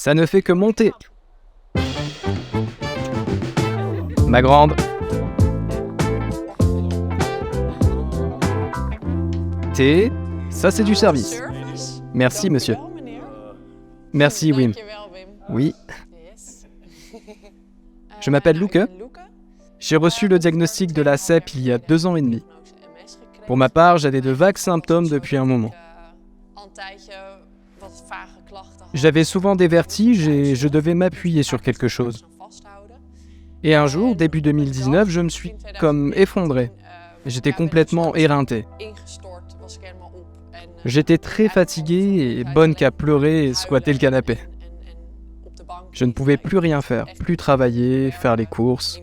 Ça ne fait que monter. Ma grande. Thé, ça c'est du service. Merci, monsieur. Merci, Wim. Oui. Je m'appelle Loeke. J'ai reçu le diagnostic de la CEP il y a 2 ans et demi. Pour ma part, j'avais de vagues symptômes depuis un moment. J'avais souvent des vertiges et je devais m'appuyer sur quelque chose. Et un jour, début 2019, je me suis comme effondré. J'étais complètement éreinté. J'étais très fatigué et bonne qu'à pleurer et squatter le canapé. Je ne pouvais plus rien faire, plus travailler, faire les courses.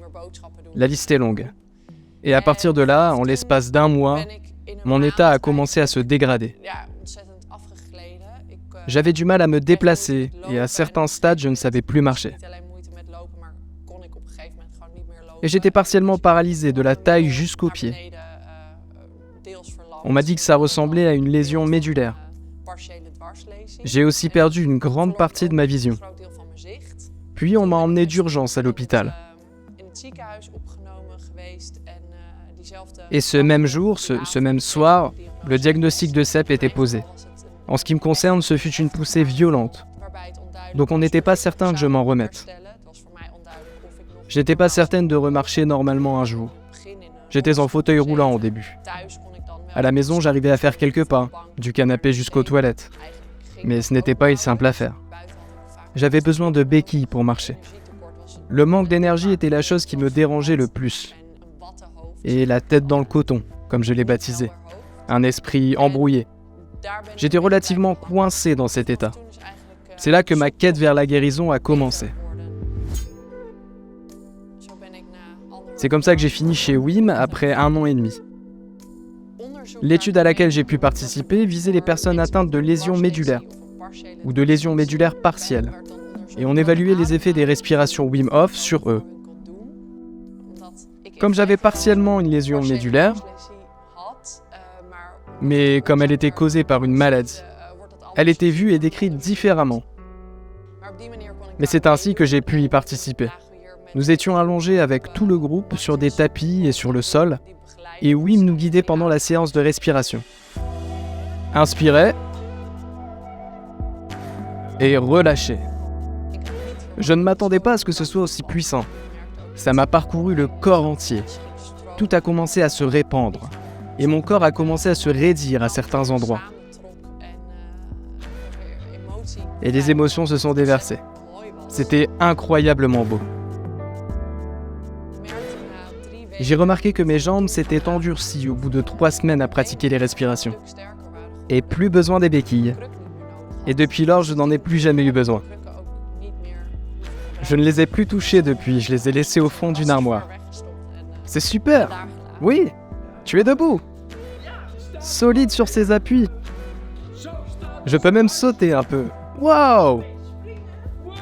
La liste est longue. Et à partir de là, en l'espace d'1 mois, mon état a commencé à se dégrader. J'avais du mal à me déplacer et à certains stades, je ne savais plus marcher. Et j'étais partiellement paralysé de la taille jusqu'aux pieds. On m'a dit que ça ressemblait à une lésion médulaire. J'ai aussi perdu une grande partie de ma vision. Puis on m'a emmené d'urgence à l'hôpital. Et ce même jour, ce même soir, le diagnostic de CEP était posé. En ce qui me concerne, ce fut une poussée violente. Donc on n'était pas certain que je m'en remette. J'étais pas certaine de remarcher normalement un jour. J'étais en fauteuil roulant au début. À la maison, j'arrivais à faire quelques pas, du canapé jusqu'aux toilettes. Mais ce n'était pas une simple affaire. J'avais besoin de béquilles pour marcher. Le manque d'énergie était la chose qui me dérangeait le plus. Et la tête dans le coton, comme je l'ai baptisé. Un esprit embrouillé. J'étais relativement coincé dans cet état. C'est là que ma quête vers la guérison a commencé. C'est comme ça que j'ai fini chez Wim après 1 an et demi. L'étude à laquelle j'ai pu participer visait les personnes atteintes de lésions médulaires ou de lésions médulaires partielles. Et on évaluait les effets des respirations Wim Hof sur eux. Comme j'avais partiellement une lésion médulaire, mais comme elle était causée par une maladie, elle était vue et décrite différemment. Mais c'est ainsi que j'ai pu y participer. Nous étions allongés avec tout le groupe sur des tapis et sur le sol, et Wim nous guidait pendant la séance de respiration. Inspirez et relâchez. Je ne m'attendais pas à ce que ce soit aussi puissant. Ça m'a parcouru le corps entier. Tout a commencé à se répandre, et mon corps a commencé à se raidir à certains endroits. Et les émotions se sont déversées. C'était incroyablement beau. J'ai remarqué que mes jambes s'étaient endurcies au bout de 3 semaines à pratiquer les respirations. Et plus besoin des béquilles. Et depuis lors, je n'en ai plus jamais eu besoin. Je ne les ai plus touchées depuis, je les ai laissées au fond d'une armoire. C'est super! Oui! Tu es debout! Solide sur ses appuis. Je peux même sauter un peu. Waouh!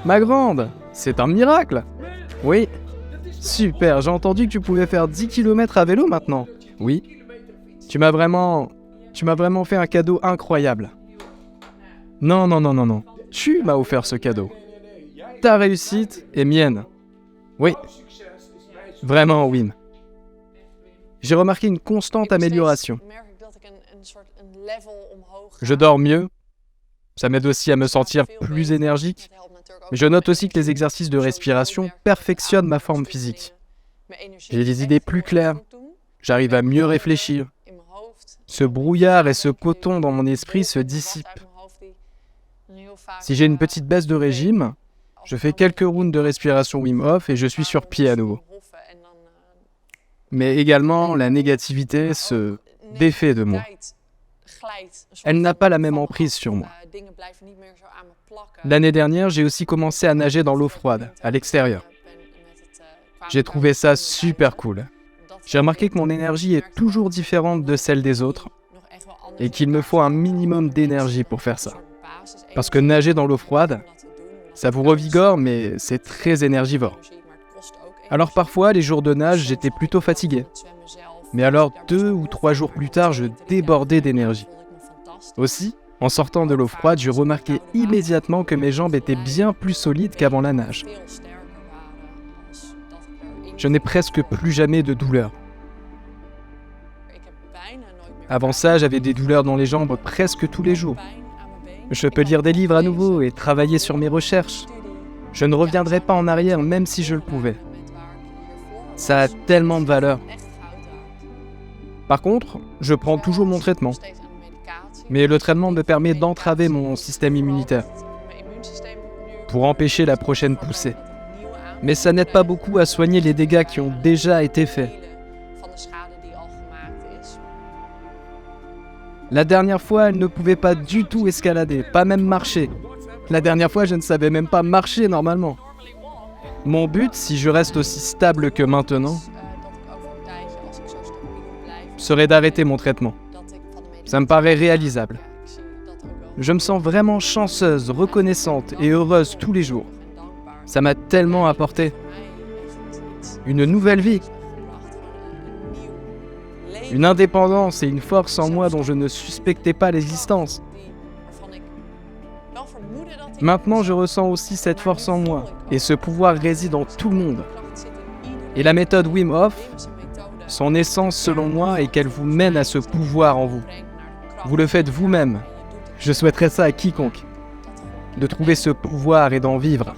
Ma grande, c'est un miracle! Oui. Super, j'ai entendu que tu pouvais faire 10 km à vélo maintenant. Oui. Tu m'as vraiment fait un cadeau incroyable. Non. Tu m'as offert ce cadeau. Ta réussite est mienne. Oui. Vraiment, Wim. J'ai remarqué une constante amélioration. Je dors mieux. Ça m'aide aussi à me sentir plus énergique. Mais je note aussi que les exercices de respiration perfectionnent ma forme physique. J'ai des idées plus claires. J'arrive à mieux réfléchir. Ce brouillard et ce coton dans mon esprit se dissipent. Si j'ai une petite baisse de régime, je fais quelques rounds de respiration Wim Hof et je suis sur pied à nouveau. Mais également, la négativité se défait de moi. Elle n'a pas la même emprise sur moi. L'année dernière, j'ai aussi commencé à nager dans l'eau froide, à l'extérieur. J'ai trouvé ça super cool. J'ai remarqué que mon énergie est toujours différente de celle des autres et qu'il me faut un minimum d'énergie pour faire ça. Parce que nager dans l'eau froide, ça vous revigore, mais c'est très énergivore. Alors parfois, les jours de nage, j'étais plutôt fatigué. Mais alors 2 ou 3 jours plus tard, je débordais d'énergie. Aussi, En sortant de l'eau froide, je remarquai immédiatement que mes jambes étaient bien plus solides qu'avant la nage. Je n'ai presque plus jamais de douleur. Avant ça, j'avais des douleurs dans les jambes presque tous les jours. Je peux lire des livres à nouveau et travailler sur mes recherches. Je ne reviendrai pas en arrière même si je le pouvais. Ça a tellement de valeur. Par contre, je prends toujours mon traitement. Mais le traitement me permet d'entraver mon système immunitaire pour empêcher la prochaine poussée. Mais ça n'aide pas beaucoup à soigner les dégâts qui ont déjà été faits. La dernière fois, elle ne pouvait pas du tout escalader, pas même marcher. La dernière fois, je ne savais même pas marcher normalement. Mon but, si je reste aussi stable que maintenant, serait d'arrêter mon traitement. Ça me paraît réalisable. Je me sens vraiment chanceuse, reconnaissante et heureuse tous les jours. Ça m'a tellement apporté. Une nouvelle vie. Une indépendance et une force en moi dont je ne suspectais pas l'existence. Maintenant, je ressens aussi cette force en moi, et ce pouvoir réside en tout le monde. Et la méthode Wim Hof, son essence selon moi est qu'elle vous mène à ce pouvoir en vous. Vous le faites vous-même. Je souhaiterais ça à quiconque. De trouver ce pouvoir et d'en vivre.